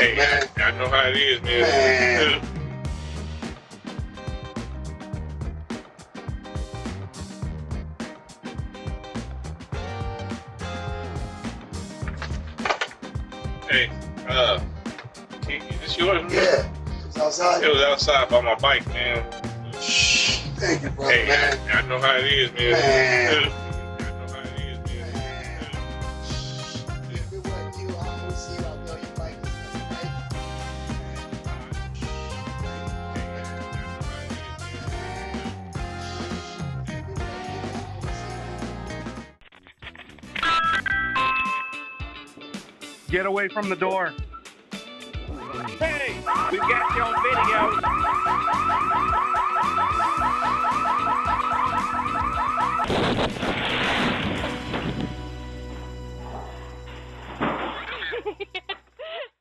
Hey, man. I know how it is, man. Man. Hey, is this yours, man? Yeah. It's outside. It was outside by my bike, man. Shh. Thank you, brother, Hey, man. I know how it is, man. Man. I know how it is, man. If it wasn't you, I would see it out there. You like this stuff, right? Get away from the door. Hey, we've got you on video.